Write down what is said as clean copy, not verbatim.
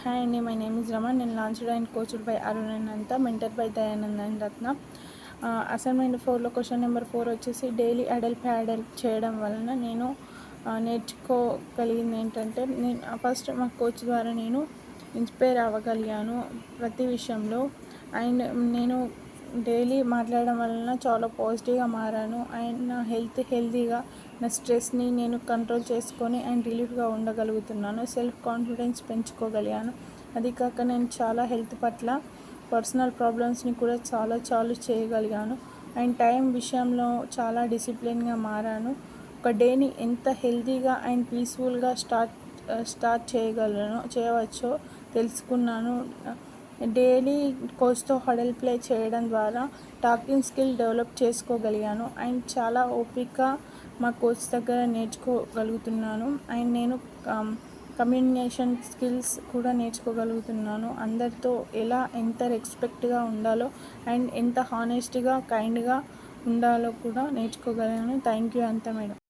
Hi Andy, my name is Raman. నేను launched and coached by Arun Ananta, mentored by Dayanand and Ratna. Assignment 4లో question number 4 వచ్చేసి daily అడల్ ప్యాడల్ చేయడం వలన నేను నేర్చుకోగలిగింది ఏంటంటే ఫస్ట్ మా కోచ్ ద్వారా నేను ఇన్స్పైర్ అవ్వగలిగాను ప్రతి విషయంలో. అండ్ నేను డైలీ మాట్లాడడం వలన చాలా పాజిటివ్గా మారాను. అండ్ నా హెల్తీగా నా స్ట్రెస్ని నేను కంట్రోల్ చేసుకొని అండ్ రిలీఫ్గా ఉండగలుగుతున్నాను. Self confidence పెంచుకోగలిగాను. అది కాక నేను చాలా హెల్త్ పట్ల పర్సనల్ ప్రాబ్లమ్స్ని కూడా చాలా చేయగలిగాను. అండ్ టైం విషయంలో చాలా డిసిప్లిన్గా మారాను. ఒక డేని ఎంత హెల్తీగా అండ్ పీస్ఫుల్గా స్టార్ట్ చేయవచ్చో తెలుసుకున్నాను. డైలీ కోచ్తో హడల్ ప్లే చేయడం ద్వారా టాకింగ్ స్కిల్ డెవలప్ చేసుకోగలిగాను. అండ్ చాలా ఓపిక మా కోచ్ దగ్గర నేర్చుకోగలుగుతున్నాను. అండ్ నేను కమ్యూనికేషన్ స్కిల్స్ కూడా నేర్చుకోగలుగుతున్నాను. అందరితో ఎంత రెస్పెక్ట్గా ఉండాలో అండ్ ఎంత హానెస్ట్గా కైండ్గా ఉండాలో కూడా నేర్చుకోగలిగాను. థ్యాంక్ యూ అంతా మేడం.